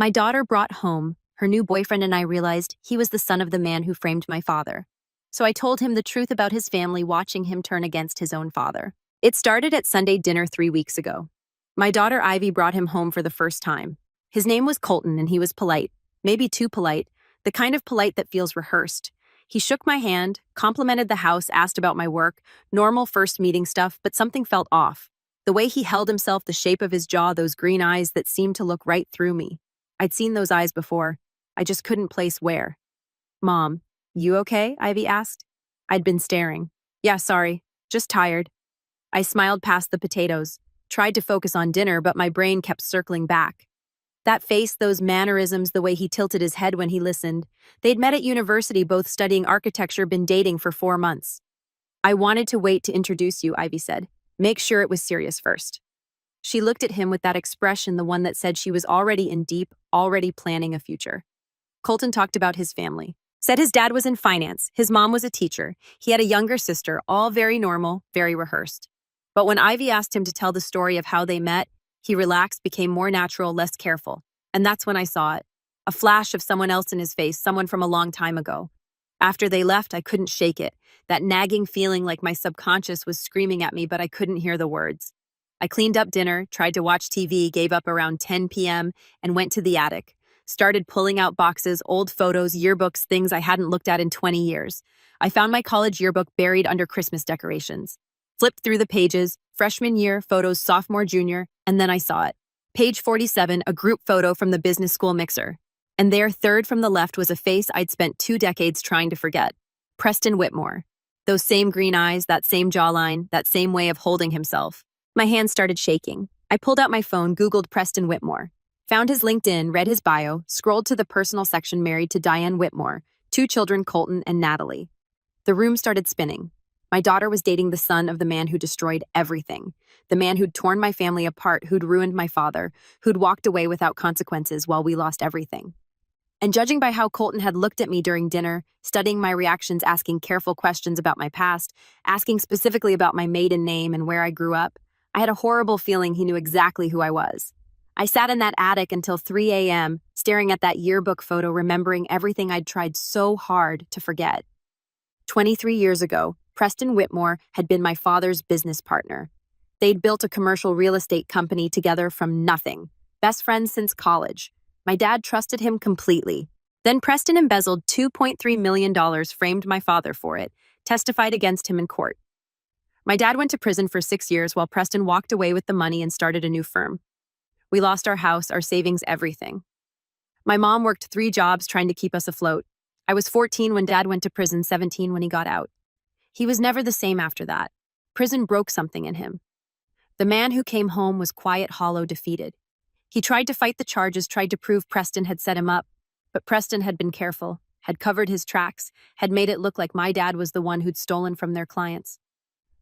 My daughter brought home her new boyfriend, and I realized he was the son of the man who framed my father. So I told him the truth about his family, watching him turn against his own father. It started at Sunday dinner 3 weeks ago. My daughter Ivy brought him home for the first time. His name was Colton, and he was polite, maybe too polite, the kind of polite that feels rehearsed. He shook my hand, complimented the house, asked about my work, normal first meeting stuff, but something felt off. The way he held himself, the shape of his jaw, those green eyes that seemed to look right through me. I'd seen those eyes before. I just couldn't place where. "Mom, you okay?" Ivy asked. I'd been staring. "Yeah, sorry. Just tired." I smiled past the potatoes, tried to focus on dinner, but my brain kept circling back. That face, those mannerisms, the way he tilted his head when he listened. They'd met at university, both studying architecture, been dating for 4 months. "I wanted to wait to introduce you," Ivy said. "Make sure it was serious first." She looked at him with that expression, the one that said she was already in deep, already planning a future. Colton talked about his family. Said his dad was in finance, his mom was a teacher, he had a younger sister, all very normal, very rehearsed. But when Ivy asked him to tell the story of how they met, he relaxed, became more natural, less careful. And that's when I saw it. A flash of someone else in his face, someone from a long time ago. After they left, I couldn't shake it. That nagging feeling like my subconscious was screaming at me, but I couldn't hear the words. I cleaned up dinner, tried to watch TV, gave up around 10 p.m., and went to the attic. Started pulling out boxes, old photos, yearbooks, things I hadn't looked at in 20 years. I found my college yearbook buried under Christmas decorations. Flipped through the pages, freshman year, photos, sophomore, junior, and then I saw it. Page 47, a group photo from the business school mixer. And there, third from the left, was a face I'd spent 2 decades trying to forget. Preston Whitmore. Those same green eyes, that same jawline, that same way of holding himself. My hands started shaking. I pulled out my phone, Googled Preston Whitmore. Found his LinkedIn, read his bio, scrolled to the personal section, married to Diane Whitmore, 2 children, Colton and Natalie. The room started spinning. My daughter was dating the son of the man who destroyed everything. The man who'd torn my family apart, who'd ruined my father, who'd walked away without consequences while we lost everything. And judging by how Colton had looked at me during dinner, studying my reactions, asking careful questions about my past, asking specifically about my maiden name and where I grew up, I had a horrible feeling he knew exactly who I was. I sat in that attic until 3 a.m., staring at that yearbook photo, remembering everything I'd tried so hard to forget. 23 years ago, Preston Whitmore had been my father's business partner. They'd built a commercial real estate company together from nothing, best friends since college. My dad trusted him completely. Then Preston embezzled $2.3 million, framed my father for it, testified against him in court. My dad went to prison for 6 years while Preston walked away with the money and started a new firm. We lost our house, our savings, everything. My mom worked 3 jobs trying to keep us afloat. I was 14 when Dad went to prison, 17 when he got out. He was never the same after that. Prison broke something in him. The man who came home was quiet, hollow, defeated. He tried to fight the charges, tried to prove Preston had set him up, but Preston had been careful, had covered his tracks, had made it look like my dad was the one who'd stolen from their clients.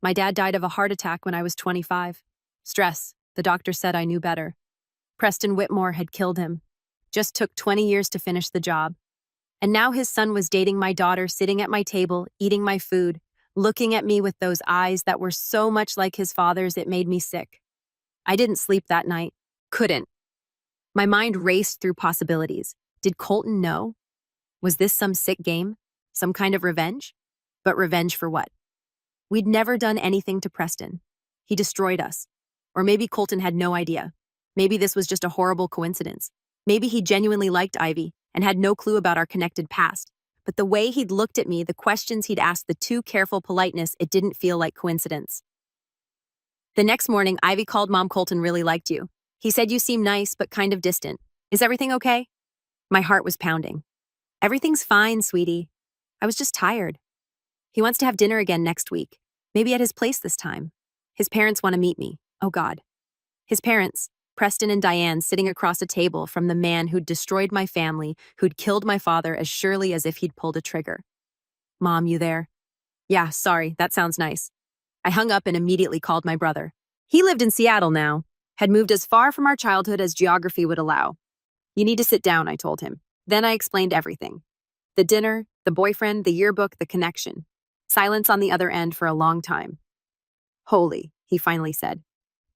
My dad died of a heart attack when I was 25. Stress. The doctor said I knew better. Preston Whitmore had killed him. Just took 20 years to finish the job. And now his son was dating my daughter, sitting at my table, eating my food, looking at me with those eyes that were so much like his father's it made me sick. I didn't sleep that night. Couldn't. My mind raced through possibilities. Did Colton know? Was this some sick game? Some kind of revenge? But revenge for what? We'd never done anything to Preston. He destroyed us. Or maybe Colton had no idea. Maybe this was just a horrible coincidence. Maybe he genuinely liked Ivy and had no clue about our connected past. But the way he'd looked at me, the questions he'd asked, the too careful politeness, it didn't feel like coincidence. The next morning, Ivy called, "Mom, Colton really liked you. He said you seem nice, but kind of distant. Is everything okay?" My heart was pounding. "Everything's fine, sweetie. I was just tired. He wants to have dinner again next week. Maybe at his place this time. His parents want to meet me. Oh, God." His parents, Preston and Diane, sitting across a table from the man who'd destroyed my family, who'd killed my father as surely as if he'd pulled a trigger. "Mom, you there?" "Yeah, sorry, that sounds nice." I hung up and immediately called my brother. He lived in Seattle now, had moved as far from our childhood as geography would allow. "You need to sit down," I told him. Then I explained everything. The dinner, the boyfriend, the yearbook, the connection. Silence on the other end for a long time. "Holy," he finally said.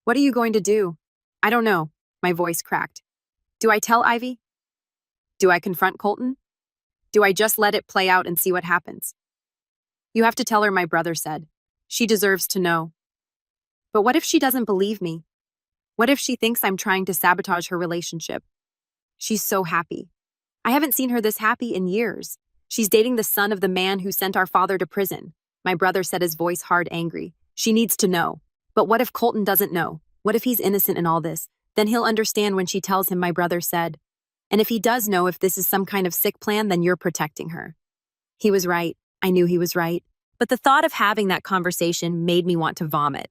"What are you going to do?" "I don't know." My voice cracked. "Do I tell Ivy?" Do I confront Colton? Do I just let it play out and see what happens? You have to tell her, my brother said. She deserves to know. But what if she doesn't believe me? What if she thinks I'm trying to sabotage her relationship? She's so happy. I haven't seen her this happy in years. She's dating the son of the man who sent our father to prison. My brother said, his voice hard angry. She needs to know. But what if Colton doesn't know? What if he's innocent in all this? Then he'll understand when she tells him, my brother said. And if he does know, if this is some kind of sick plan, then you're protecting her. He was right. I knew he was right. But the thought of having that conversation made me want to vomit.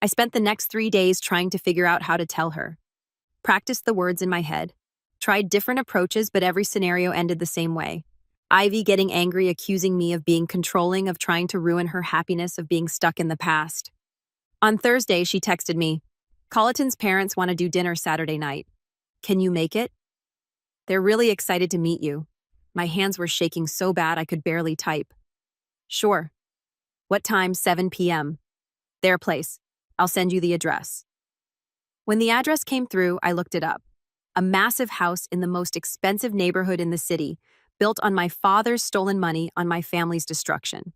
I spent the next 3 days trying to figure out how to tell her. Practiced the words in my head. Tried different approaches, but every scenario ended the same way. Ivy getting angry, accusing me of being controlling, of trying to ruin her happiness, of being stuck in the past. On Thursday, she texted me, Colton's parents want to do dinner Saturday night. Can you make it? They're really excited to meet you. My hands were shaking so bad I could barely type. Sure. What time? 7 p.m. Their place. I'll send you the address. When the address came through, I looked it up. A massive house in the most expensive neighborhood in the city, built on my father's stolen money, on my family's destruction.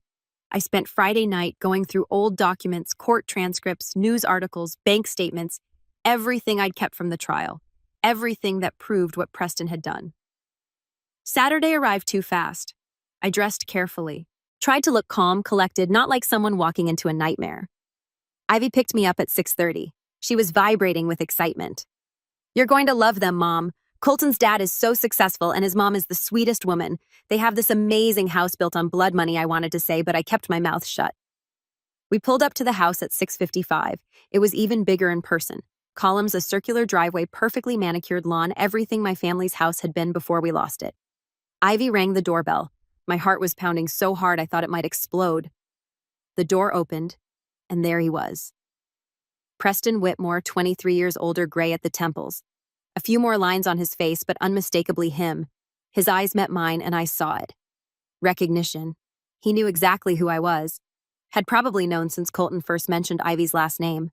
I spent Friday night going through old documents, court transcripts, news articles, bank statements, everything I'd kept from the trial, everything that proved what Preston had done. Saturday arrived too fast. I dressed carefully, tried to look calm, collected, not like someone walking into a nightmare. Ivy picked me up at 6:30. She was vibrating with excitement. You're going to love them, Mom. Colton's dad is so successful and his mom is the sweetest woman. They have this amazing house built on blood money, I wanted to say, but I kept my mouth shut. We pulled up to the house at 6:55. It was even bigger in person. Columns, a circular driveway, perfectly manicured lawn, everything my family's house had been before we lost it. Ivy rang the doorbell. My heart was pounding so hard I thought it might explode. The door opened, and there he was. Preston Whitmore, 23 years older, gray at the temples. A few more lines on his face, but unmistakably him. His eyes met mine, and I saw it. Recognition. He knew exactly who I was. Had probably known since Colton first mentioned Ivy's last name.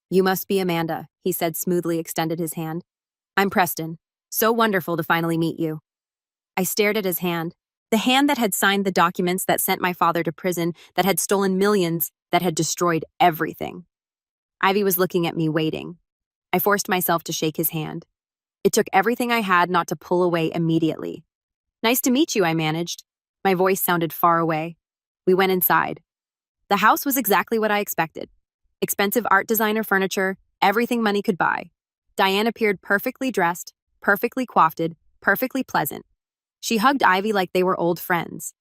You must be Amanda, he said smoothly, extended his hand. I'm Preston. So wonderful to finally meet you. I stared at his hand. The hand that had signed the documents that sent my father to prison, that had stolen millions, that had destroyed everything. Ivy was looking at me, waiting. I forced myself to shake his hand. It took everything I had not to pull away immediately. Nice to meet you, I managed. My voice sounded far away. We went inside. The house was exactly what I expected. Expensive art designer furniture, everything money could buy. Diane appeared perfectly dressed, perfectly coiffed, perfectly pleasant. She hugged Ivy like they were old friends.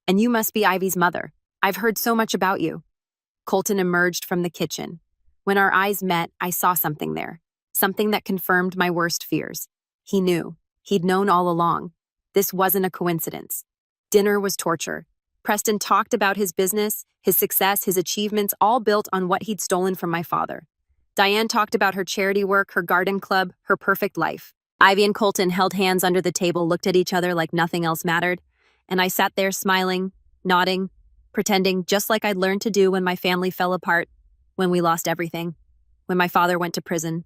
And you must be Ivy's mother. I've heard so much about you. Colton emerged from the kitchen. When our eyes met, I saw something there. Something that confirmed my worst fears. He knew. He'd known all along. This wasn't a coincidence. Dinner was torture. Preston talked about his business, his success, his achievements, all built on what he'd stolen from my father. Diane talked about her charity work, her garden club, her perfect life. Ivy and Colton held hands under the table, looked at each other like nothing else mattered, and I sat there smiling, nodding, pretending just like I'd learned to do when my family fell apart, when we lost everything, when my father went to prison.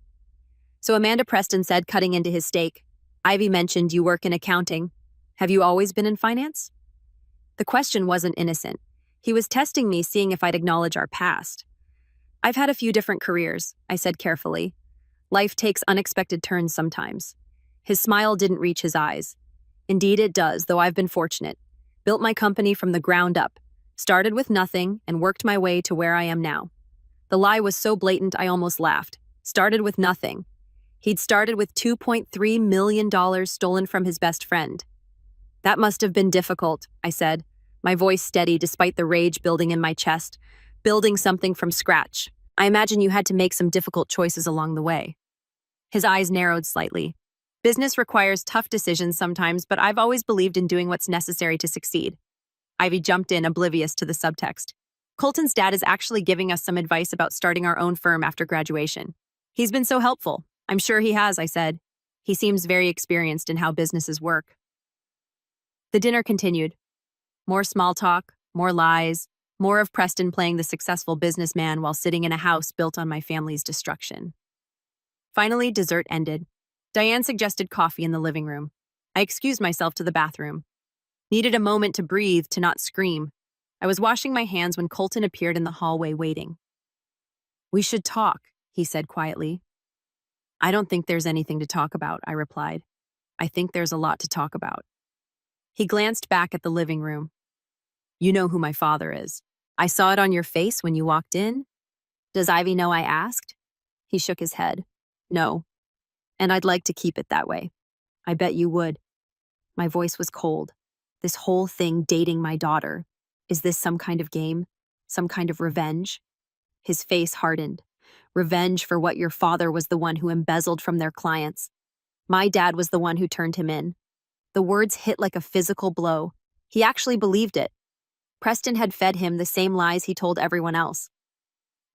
So Amanda, Preston said, cutting into his steak, Ivy mentioned you work in accounting. Have you always been in finance? The question wasn't innocent. He was testing me, seeing if I'd acknowledge our past. I've had a few different careers, I said carefully. Life takes unexpected turns sometimes. His smile didn't reach his eyes. Indeed it does, though I've been fortunate. Built my company from the ground up. Started with nothing and worked my way to where I am now. The lie was so blatant I almost laughed. Started with nothing. He'd started with $2.3 million stolen from his best friend. That must have been difficult, I said, my voice steady despite the rage building in my chest. Building something from scratch. I imagine you had to make some difficult choices along the way. His eyes narrowed slightly. Business requires tough decisions sometimes, but I've always believed in doing what's necessary to succeed. Ivy jumped in, oblivious to the subtext. Colton's dad is actually giving us some advice about starting our own firm after graduation. He's been so helpful. I'm sure he has, I said. He seems very experienced in how businesses work. The dinner continued. More small talk, more lies, more of Preston playing the successful businessman while sitting in a house built on my family's destruction. Finally, dessert ended. Diane suggested coffee in the living room. I excused myself to the bathroom. Needed a moment to breathe, to not scream. I was washing my hands when Colton appeared in the hallway waiting. "We should talk," he said quietly. "I don't think there's anything to talk about," I replied. "I think there's a lot to talk about." He glanced back at the living room. "You know who my father is. I saw it on your face when you walked in." "Does Ivy know?" I asked. He shook his head. "No. And I'd like to keep it that way." "I bet you would." My voice was cold. This whole thing dating my daughter. Is this some kind of game? Some kind of revenge? His face hardened. "Revenge for what your father was the one who embezzled from their clients. My dad was the one who turned him in." The words hit like a physical blow. He actually believed it. Preston had fed him the same lies he told everyone else.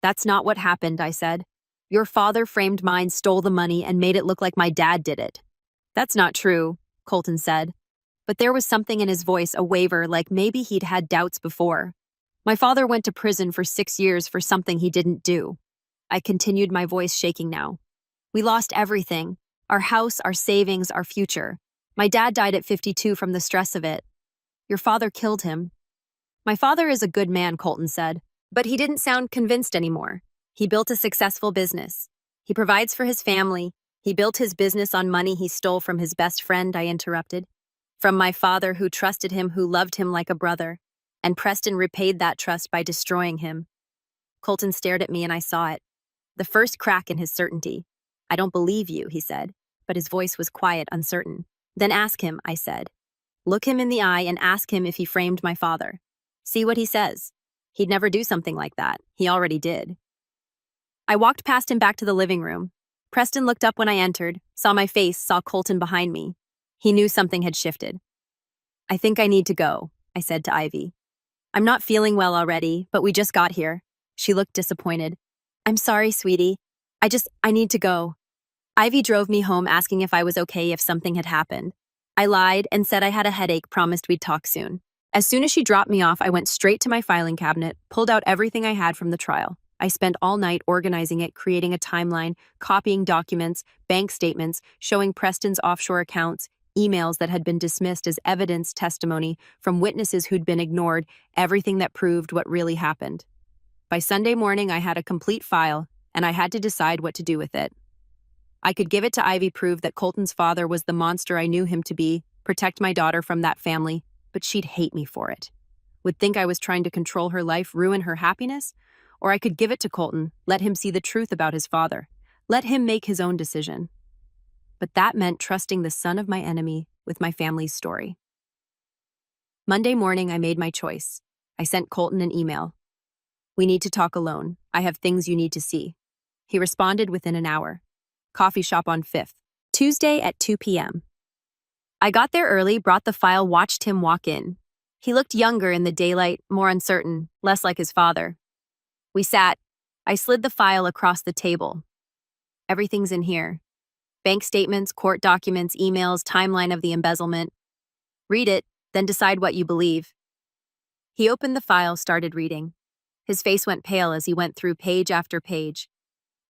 "That's not what happened," I said. "Your father framed mine, stole the money, and made it look like my dad did it." "That's not true," Colton said. But there was something in his voice, a waver, like maybe he'd had doubts before. "My father went to prison for 6 years for something he didn't do." I continued, my voice shaking now. "We lost everything. Our house, our savings, our future. My dad died at 52 from the stress of it. Your father killed him." "My father is a good man," Colton said. But he didn't sound convinced anymore. "He built a successful business. He provides for his family. He built his business on money he stole from his best friend," I interrupted. "From my father, who trusted him, who loved him like a brother. And Preston repaid that trust by destroying him." Colton stared at me and I saw it. The first crack in his certainty. "I don't believe you," he said, but his voice was quiet, uncertain. "Then ask him," I said. "Look him in the eye and ask him if he framed my father. See what he says. He'd never do something like that. He already did." I walked past him back to the living room. Preston looked up when I entered, saw my face, saw Colton behind me. He knew something had shifted. "I think I need to go," I said to Ivy. "I'm not feeling well already, but we just got here." She looked disappointed. "I'm sorry, sweetie. I need to go." Ivy drove me home asking if I was okay if something had happened. I lied and said I had a headache, promised we'd talk soon. As soon as she dropped me off, I went straight to my filing cabinet, pulled out everything I had from the trial. I spent all night organizing it, creating a timeline, copying documents, bank statements, showing Preston's offshore accounts, emails that had been dismissed as evidence testimony from witnesses who'd been ignored, everything that proved what really happened. By Sunday morning, I had a complete file, and I had to decide what to do with it. I could give it to Ivy, prove that Colton's father was the monster I knew him to be, protect my daughter from that family, but she'd hate me for it. Would think I was trying to control her life, ruin her happiness. Or I could give it to Colton, let him see the truth about his father. Let him make his own decision. But that meant trusting the son of my enemy with my family's story. Monday morning, I made my choice. I sent Colton an email. "We need to talk alone. I have things you need to see." He responded within an hour. "Coffee shop on 5th. Tuesday at 2 p.m. I got there early, brought the file, watched him walk in. He looked younger in the daylight, more uncertain, less like his father. We sat. I slid the file across the table. "Everything's in here. Bank statements, court documents, emails, timeline of the embezzlement. Read it, then decide what you believe." He opened the file, started reading. His face went pale as he went through page after page.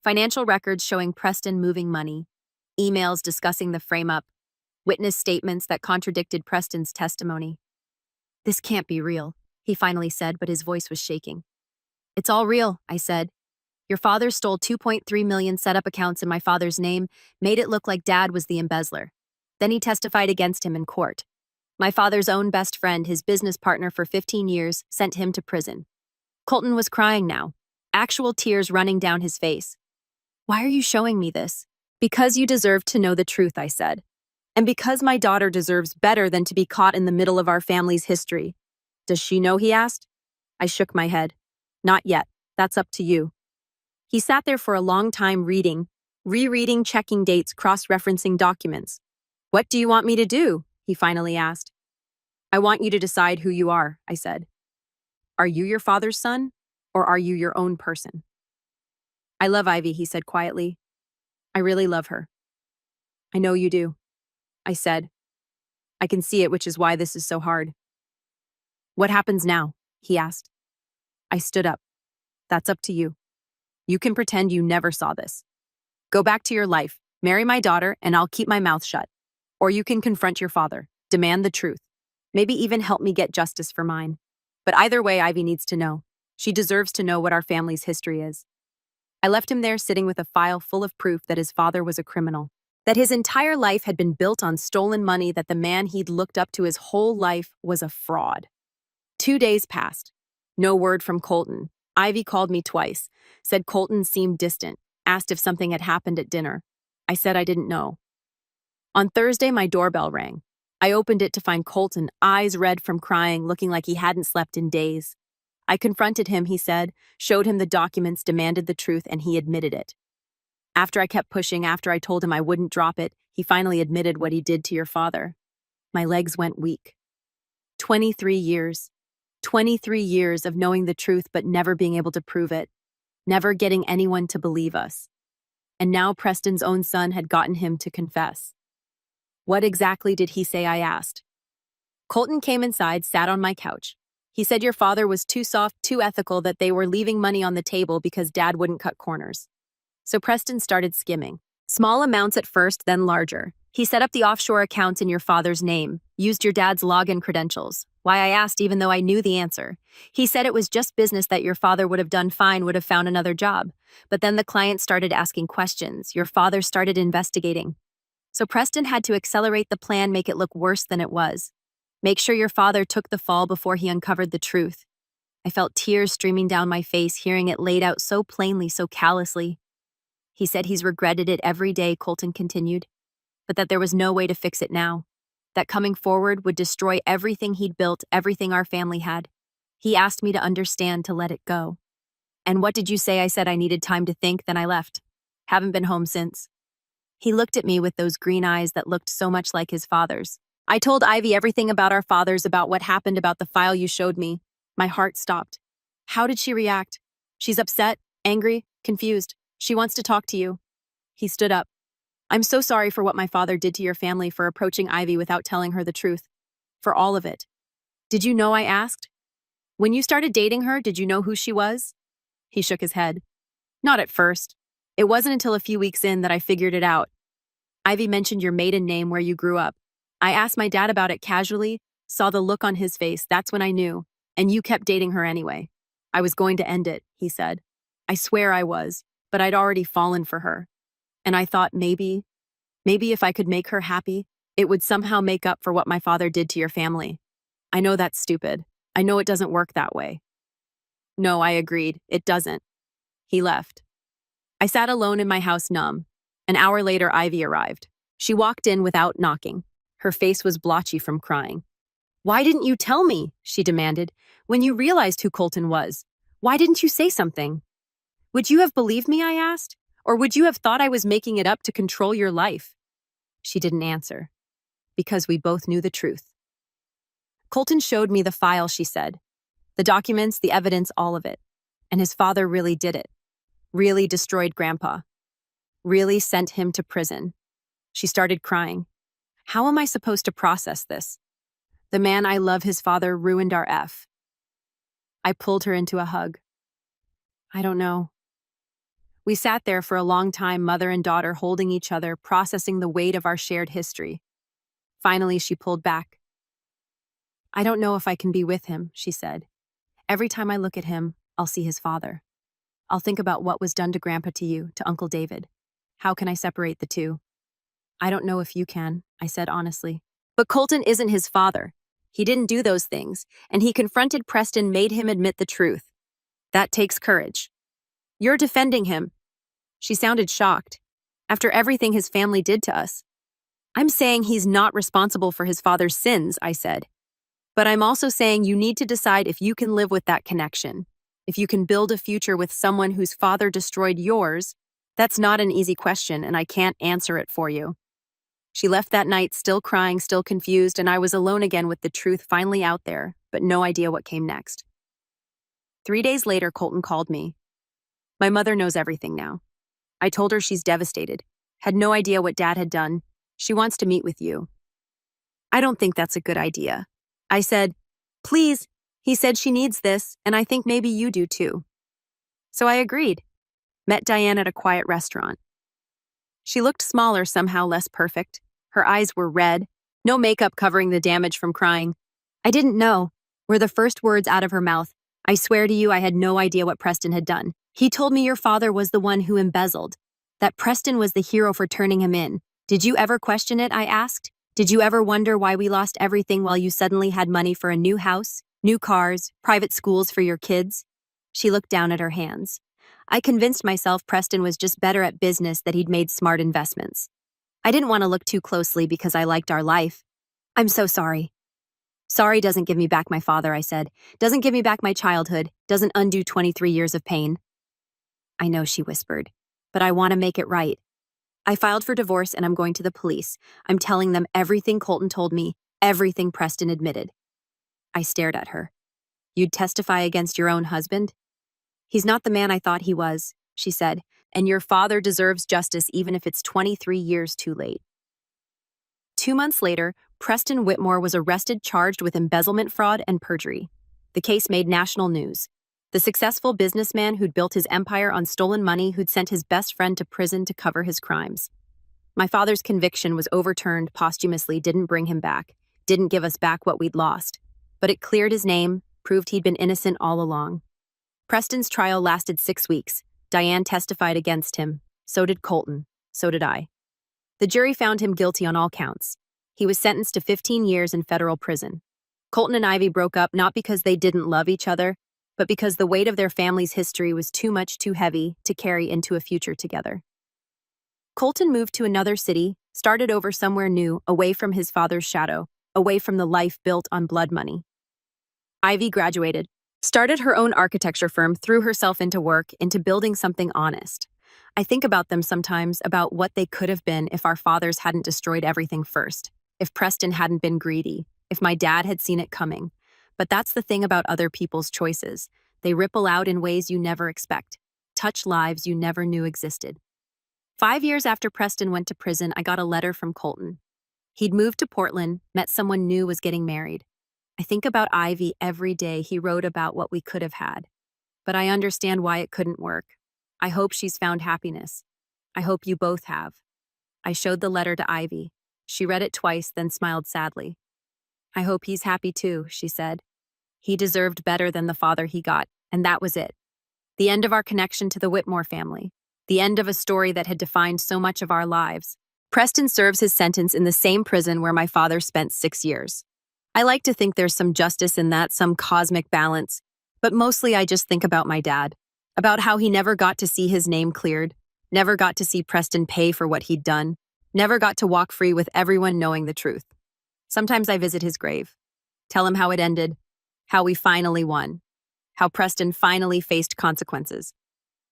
Financial records showing Preston moving money. Emails discussing the frame-up. Witness statements that contradicted Preston's testimony. "This can't be real," he finally said, but his voice was shaking. "It's all real," I said. "Your father stole 2.3 million set-up accounts in my father's name, made it look like Dad was the embezzler. Then he testified against him in court. My father's own best friend, his business partner for 15 years, sent him to prison." Colton was crying now, actual tears running down his face. "Why are you showing me this?" "Because you deserve to know the truth," I said. "And because my daughter deserves better than to be caught in the middle of our family's history." "Does she know?" he asked. I shook my head. "Not yet. That's up to you." He sat there for a long time reading, rereading, checking dates, cross-referencing documents. "What do you want me to do?" he finally asked. "I want you to decide who you are," I said. "Are you your father's son, or are you your own person?" "I love Ivy," he said quietly. "I really love her." "I know you do," I said. "I can see it, which is why this is so hard." "What happens now?" he asked. I stood up. "That's up to you. You can pretend you never saw this. Go back to your life, marry my daughter, and I'll keep my mouth shut. Or you can confront your father, demand the truth, maybe even help me get justice for mine. But either way, Ivy needs to know. She deserves to know what our family's history is. I left him there sitting with a file full of proof that his father was a criminal, that his entire life had been built on stolen money, that the man he'd looked up to his whole life was a fraud. 2 days passed. No word from Colton. Ivy called me twice, said Colton seemed distant, asked if something had happened at dinner. I said I didn't know. On Thursday, my doorbell rang. I opened it to find Colton, eyes red from crying, looking like he hadn't slept in days. I confronted him, he said, showed him the documents, demanded the truth, and he admitted it. After I kept pushing, after I told him I wouldn't drop it, he finally admitted what he did to your father. My legs went weak. 23 years. 23 years of knowing the truth but never being able to prove it, never getting anyone to believe us. And now Preston's own son had gotten him to confess. What exactly did he say? I asked. Colton came inside, sat on my couch. He said your father was too soft, too ethical, that they were leaving money on the table because Dad wouldn't cut corners. So Preston started skimming. Small amounts at first, then larger. He set up the offshore accounts in your father's name, used your dad's login credentials. Why, I asked even though I knew the answer. He said it was just business, that your father would have done fine, would have found another job. But then the client started asking questions. Your father started investigating. So Preston had to accelerate the plan, make it look worse than it was. Make sure your father took the fall before he uncovered the truth. I felt tears streaming down my face, hearing it laid out so plainly, so callously. He said he's regretted it every day, Colton continued, but that there was no way to fix it now. That coming forward would destroy everything he'd built, everything our family had. He asked me to understand, to let it go. And what did you say? I said I needed time to think, then I left. Haven't been home since. He looked at me with those green eyes that looked so much like his father's. I told Ivy everything about our fathers, about what happened, about the file you showed me. My heart stopped. How did she react? She's upset, angry, confused. She wants to talk to you. He stood up. I'm so sorry for what my father did to your family, for approaching Ivy without telling her the truth. For all of it. Did you know? I asked. When you started dating her, did you know who she was? He shook his head. Not at first. It wasn't until a few weeks in that I figured it out. Ivy mentioned your maiden name, where you grew up. I asked my dad about it casually, saw the look on his face. That's when I knew. And you kept dating her anyway. I was going to end it, he said. I swear I was, but I'd already fallen for her. And I thought maybe if I could make her happy, it would somehow make up for what my father did to your family. I know that's stupid. I know it doesn't work that way. No, I agreed. It doesn't. He left. I sat alone in my house, numb. An hour later, Ivy arrived. She walked in without knocking. Her face was blotchy from crying. Why didn't you tell me? She demanded. When you realized who Colton was, why didn't you say something? Would you have believed me? I asked. Or would you have thought I was making it up to control your life? She didn't answer. Because we both knew the truth. Colton showed me the file, she said. The documents, the evidence, all of it. And his father really did it. Really destroyed Grandpa. Really sent him to prison. She started crying. How am I supposed to process this? The man I love, his father, ruined our F. I pulled her into a hug. I don't know. We sat there for a long time, mother and daughter holding each other, processing the weight of our shared history. Finally, she pulled back. I don't know if I can be with him, she said. Every time I look at him, I'll see his father. I'll think about what was done to Grandpa, to you, to Uncle David. How can I separate the two? I don't know if you can, I said honestly. But Colton isn't his father. He didn't do those things, and he confronted Preston, made him admit the truth. That takes courage. You're defending him. She sounded shocked. After everything his family did to us. I'm saying he's not responsible for his father's sins, I said. But I'm also saying you need to decide if you can live with that connection. If you can build a future with someone whose father destroyed yours. That's not an easy question, and I can't answer it for you. She left that night still crying, still confused, and I was alone again with the truth finally out there, but no idea what came next. 3 days later, Colton called me. My mother knows everything now. I told her she's devastated. Had no idea what Dad had done. She wants to meet with you. I don't think that's a good idea. I said, please. He said she needs this, and I think maybe you do too. So I agreed. Met Diane at a quiet restaurant. She looked smaller, somehow less perfect. Her eyes were red, no makeup covering the damage from crying. "I didn't know," were the first words out of her mouth. "I swear to you, I had no idea what Preston had done. He told me your father was the one who embezzled, that Preston was the hero for turning him in. Did you ever question it?" I asked. "Did you ever wonder why we lost everything while you suddenly had money for a new house, new cars, private schools for your kids?" She looked down at her hands. "I convinced myself Preston was just better at business, that he'd made smart investments. I didn't want to look too closely because I liked our life. I'm so sorry." "Sorry doesn't give me back my father," I said. "Doesn't give me back my childhood, doesn't undo 23 years of pain." "I know," she whispered, "but I want to make it right. I filed for divorce and I'm going to the police. I'm telling them everything Colton told me, everything Preston admitted." I stared at her. "You'd testify against your own husband?" "He's not the man I thought he was," she said, "and your father deserves justice even if it's 23 years too late." 2 months later, Preston Whitmore was arrested, charged with embezzlement, fraud, and perjury. The case made national news. The successful businessman who'd built his empire on stolen money, who'd sent his best friend to prison to cover his crimes. My father's conviction was overturned posthumously, didn't bring him back, didn't give us back what we'd lost. But it cleared his name, proved he'd been innocent all along. Preston's trial lasted 6 weeks. Diane testified against him. So did Colton. So did I. The jury found him guilty on all counts. He was sentenced to 15 years in federal prison. Colton and Ivy broke up not because they didn't love each other, but because the weight of their family's history was too much, too heavy to carry into a future together. Colton moved to another city, started over somewhere new, away from his father's shadow, away from the life built on blood money. Ivy graduated, started her own architecture firm, threw herself into work, into building something honest. I think about them sometimes, about what they could have been if our fathers hadn't destroyed everything first, if Preston hadn't been greedy, if my dad had seen it coming. But that's the thing about other people's choices. They ripple out in ways you never expect, touch lives you never knew existed. 5 years after Preston went to prison, I got a letter from Colton. He'd moved to Portland, met someone new, was getting married. I think about Ivy every day. He wrote about what we could have had. But I understand why it couldn't work. I hope she's found happiness. I hope you both have. I showed the letter to Ivy. She read it twice, then smiled sadly. "I hope he's happy too," she said. "He deserved better than the father he got, and that was it. The end of our connection to the Whitmore family. The end of a story that had defined so much of our lives." Preston serves his sentence in the same prison where my father spent 6 years. I like to think there's some justice in that, some cosmic balance, but mostly I just think about my dad, about how he never got to see his name cleared, never got to see Preston pay for what he'd done, never got to walk free with everyone knowing the truth. Sometimes I visit his grave, tell him how it ended, how we finally won, how Preston finally faced consequences.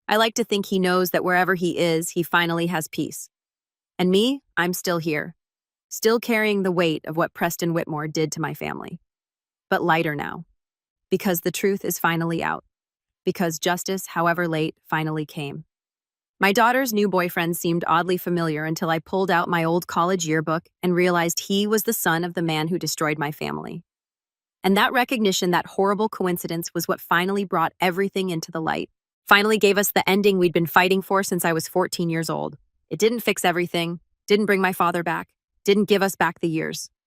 I like to think he knows that wherever he is, he finally has peace. And me, I'm still here, still carrying the weight of what Preston Whitmore did to my family. But lighter now, because the truth is finally out, because justice, however late, finally came. My daughter's new boyfriend seemed oddly familiar until I pulled out my old college yearbook and realized he was the son of the man who destroyed my family. And that recognition, that horrible coincidence, was what finally brought everything into the light, finally gave us the ending we'd been fighting for since I was 14 years old. It didn't fix everything, didn't bring my father back, didn't give us back the years,